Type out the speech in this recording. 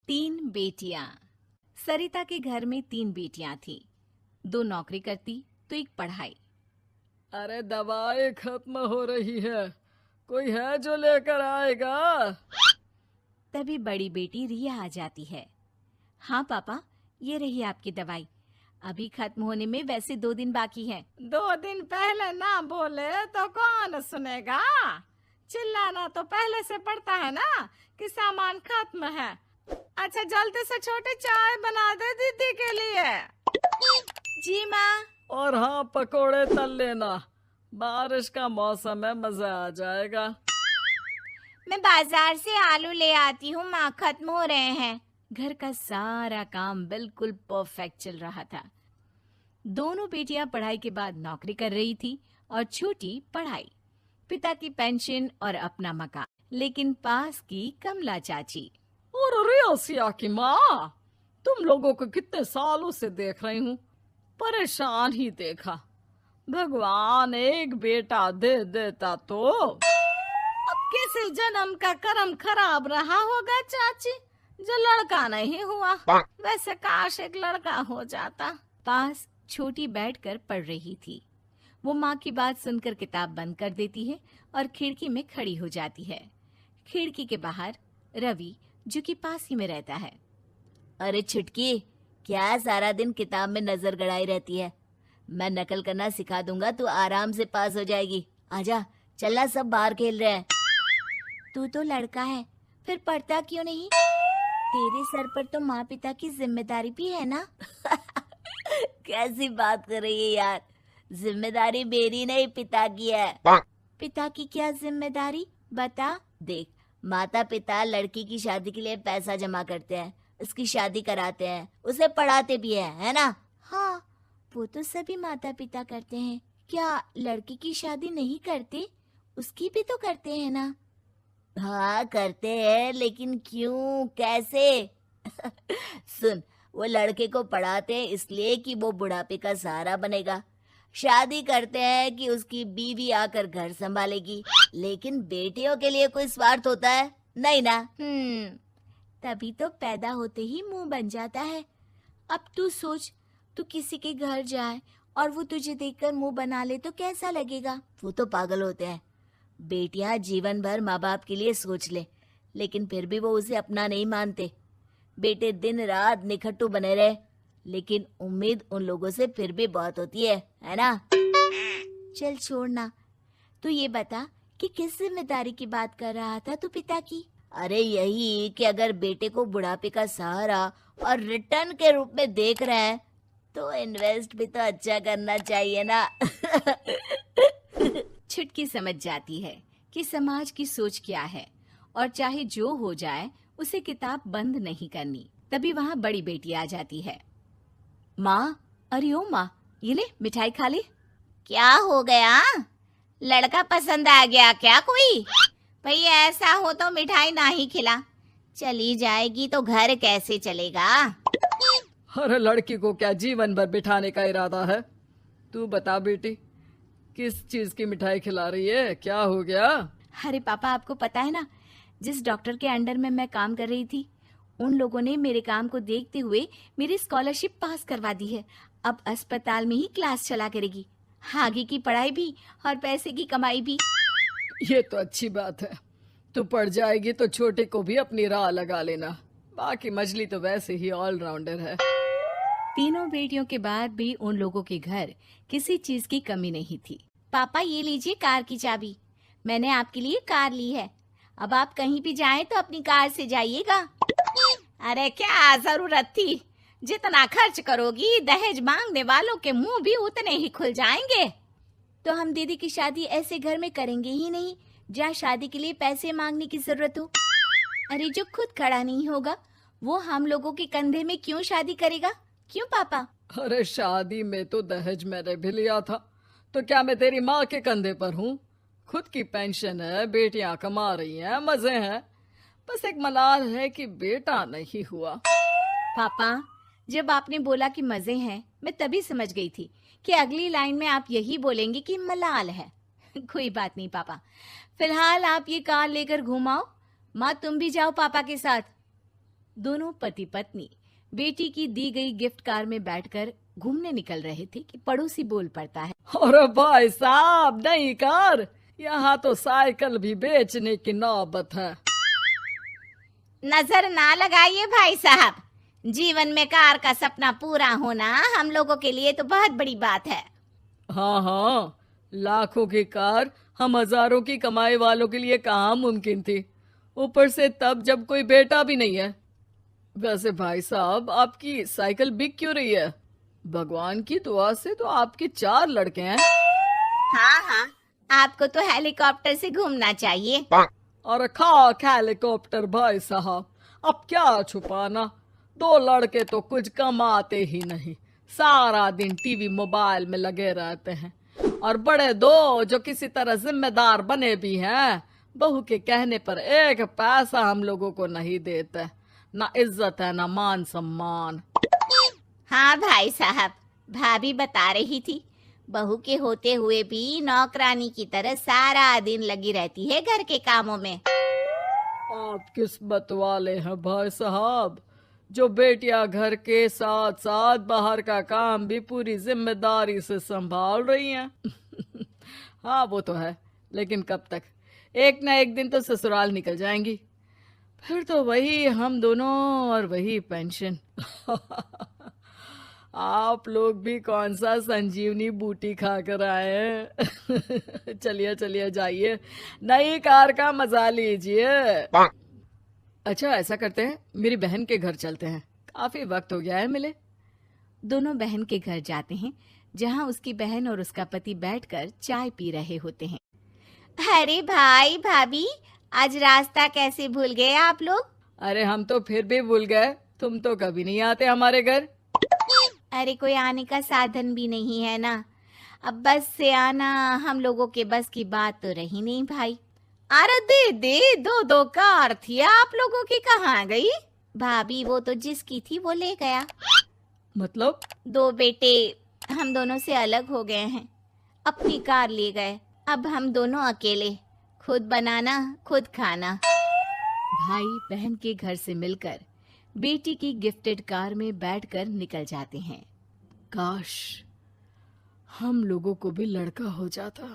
तीन बेटियां। सरिता के घर में तीन बेटियां थीं। दो नौकरी करती तो एक पढ़ाई। अरे दवाई खत्म हो रही है, कोई है जो लेकर आएगा? तभी बड़ी बेटी रिया आ जाती है। हाँ पापा, ये रही आपकी दवाई। अभी खत्म होने में वैसे 2 दिन बाकी हैं। 2 दिन पहले ना बोले तो कौन सुनेगा? चिल्लाना तो पहले से पड़ता है ना कि सामान खत्म है। अच्छा जल्दी से छोटी चाय बना दे दीदी के लिए। जी माँ। और हाँ, पकोड़े तल लेना, बारिश का मौसम है, मजा आ जाएगा। मैं बाजार से आलू ले आती हूँ माँ, खत्म हो रहे हैं। घर का सारा काम बिल्कुल परफेक्ट चल रहा था। दोनों बेटियां पढ़ाई के बाद नौकरी कर रही थी और छोटी पढ़ाई, पिता की पेंशन और अपना मकान। लेकिन पास की कमला चाची। और रियासिया की माँ, तुम लोगों को कितने सालों से देख रही हूँ, परेशान ही देखा। भगवान एक बेटा दे देता तो। अब किसी जन्म का कर्म खराब रहा होगा चाची, जो लड़का नहीं हुआ। वैसे काश एक लड़का हो जाता। पास छोटी बैठकर पढ़ रही थी। वो माँ की बात सुनकर किताब बंद कर देती है और खिड़की में खड़ी हो जाती है। खिड़की के बाहर रवि, जो कि पास ही में रहता है। अरे छुटकी, क्या सारा दिन किताब में नजर गड़ाई रहती है? मैं नकल करना सिखा दूंगा, तू आराम से पास हो जाएगी। आजा, चलना, सब बाहर खेल रहे हैं। तू तो लड़का है, फिर पढ़ता क्यों नहीं? तेरे सर पर तो माँ पिता की जिम्मेदारी भी है ना। कैसी बात कर रही है यार? जिम्मेदारी मेरी नहीं, पिता की है। पिता की क्या जिम्मेदारी, बता। देख, माता पिता लड़की की शादी के लिए पैसा जमा करते हैं, उसकी शादी कराते हैं, उसे पढ़ाते भी है ना? हाँ, वो तो सभी माता पिता करते हैं। क्या लड़की की शादी नहीं करते? उसकी भी तो करते हैं ना। हाँ करते हैं, लेकिन क्यों, कैसे? सुन, वो लड़के को पढ़ाते हैं इसलिए कि वो बुढ़ापे का सहारा बनेगा। शादी करते हैं कि उसकी बीवी आकर घर संभालेगी। लेकिन बेटियों के लिए कोई स्वार्थ होता है? नहीं ना। तभी तो पैदा होते ही मुंह बन जाता है। अब तू सोच, तू किसी के घर जाए और वो तुझे देखकर मुंह बना ले तो कैसा लगेगा? वो तो पागल होते हैं। बेटियां जीवन भर माँ बाप के लिए सोच ले, लेकिन फिर भी वो उसे अपना नहीं मानते। बेटे दिन रात निखट्टू बने रहे, लेकिन उम्मीद उन लोगों से फिर भी बहुत होती है ना? चल छोड़ना, तू ये बता कि किस जिम्मेदारी की बात कर रहा था तू पिता की? अरे यही कि अगर बेटे को बुढ़ापे का सहारा और रिटर्न के रूप में देख रहे हैं तो इन्वेस्ट भी तो अच्छा करना चाहिए ना। छुटकी समझ जाती है कि समाज की सोच क्या है और चाहे जो हो जाए उसे किताब बंद नहीं करनी। तभी वहाँ बड़ी बेटी आ जाती है। माँ, अरे ओ माँ, ये ले मिठाई खा ले। क्या हो गया? लड़का पसंद आ गया क्या कोई? भैया ऐसा हो तो मिठाई ना ही खिला, चली जाएगी तो घर कैसे चलेगा? अरे लड़की को क्या जीवन भर बिठाने का इरादा है? तू बता बेटी, किस चीज की मिठाई खिला रही है? क्या हो गया? अरे पापा, आपको पता है ना, जिस डॉक्टर के अंडर में मैं काम कर रही थी, उन लोगों ने मेरे काम को देखते हुए मेरी स्कॉलरशिप पास करवा दी है। अब अस्पताल में ही क्लास चला करेगी, आगे की पढ़ाई भी और पैसे की कमाई भी। ये तो अच्छी बात है। तू पढ़ जाएगी तो छोटे को भी अपनी राह लगा लेना। बाकी मछली तो वैसे ही ऑलराउंडर है। तीनों बेटियों के बाद भी उन लोगों के घर किसी चीज की कमी नहीं थी। पापा, ये लीजिए कार की चाबी, मैंने आपके लिए कार ली है। अब आप कहीं भी जाएं तो अपनी कार से जाइएगा। अरे क्या जरूरत थी? जितना खर्च करोगी दहेज मांगने वालों के मुंह भी उतने ही खुल जाएंगे। तो हम दीदी की शादी ऐसे घर में करेंगे ही नहीं जहाँ शादी के लिए पैसे मांगने की जरूरत हो। अरे जो खुद खड़ा नहीं होगा वो हम लोगों के कंधे में क्यों शादी करेगा? क्यों पापा? अरे शादी में तो दहेज मैंने भी लिया था, तो क्या मैं तेरी माँ के कंधे पर हूँ? खुद की पेंशन है, बेटियां कमा रही हैं, मजे हैं। बस एक मलाल है कि बेटा नहीं हुआ। पापा, जब आपने बोला कि मजे हैं, मैं तभी समझ गई थी कि अगली लाइन में आप यही बोलेंगे कि मलाल है। कोई बात नहीं पापा, फिलहाल आप ये कार लेकर घुमाओ। माँ, तुम भी जाओ पापा के साथ। दोनों पति पत्नी बेटी की दी गई गिफ्ट कार में बैठकर घूमने निकल रहे थे कि पड़ोसी बोल पड़ता है। अरे भाई साहब, नई कार, यहाँ तो साइकिल भी बेचने की नौबत है। नजर ना लगाइए भाई साहब, जीवन में कार का सपना पूरा होना हम लोगों के लिए तो बहुत बड़ी बात है। हाँ हाँ, लाखों की कार हम हजारों की कमाई वालों के लिए कहाँ मुमकिन थी, ऊपर से तब जब कोई बेटा भी नहीं है। वैसे भाई साहब, आपकी साइकिल बिक क्यों रही है? भगवान की दुआ से तो आपके 4 लड़के हैं। हाँ हाँ, आपको तो हेलीकॉप्टर से घूमना चाहिए। और खाक हेलीकॉप्टर भाई साहब, अब क्या छुपाना, 2 लड़के तो कुछ कमाते ही नहीं, सारा दिन टीवी मोबाइल में लगे रहते हैं। और बड़े 2 जो किसी तरह जिम्मेदार बने भी हैं, बहू के कहने पर 1 पैसा हम लोगों को नहीं देते, ना इज्जत है ना मान सम्मान। हाँ भाई साहब, भाभी बता रही थी, बहू के होते हुए भी नौकरानी की तरह सारा दिन लगी रहती है घर के कामों में। आप किस्मत वाले हैं भाई साहब, जो बेटियां घर के साथ साथ बाहर का काम भी पूरी जिम्मेदारी से संभाल रही हैं। हाँ वो तो है, लेकिन कब तक? एक ना एक दिन तो ससुराल निकल जाएंगी, फिर तो वही हम दोनों और वही पेंशन। आप लोग भी कौन सा संजीवनी बूटी खाकर आए हैं? चलिए चलिए जाइए, नई कार का मजा लीजिए। अच्छा ऐसा करते हैं, मेरी बहन के घर चलते हैं, काफी वक्त हो गया है मिले। दोनों बहन के घर जाते हैं, जहाँ उसकी बहन और उसका पति बैठकर चाय पी रहे होते हैं। अरे भाई भाभी, आज रास्ता कैसे भूल गए आप लोग? अरे हम तो फिर भी भूल गए, तुम तो कभी नहीं आते हमारे घर। अरे कोई आने का साधन भी नहीं है ना, अब बस से आना हम लोगों के बस की बात तो रही नहीं भाई। अरे दे 2 कार थी, आप लोगों की कहाँ गई? भाभी वो तो जिसकी थी वो ले गया। मतलब? 2 बेटे हम दोनों से अलग हो गए हैं, अपनी कार ले गए, अब हम दोनों अकेले, खुद बनाना खुद खाना। भाई बहन के घर से मिलकर बेटी की गिफ्टेड कार में बैठकर निकल जाते हैं। काश हम लोगों को भी लड़का हो जाता।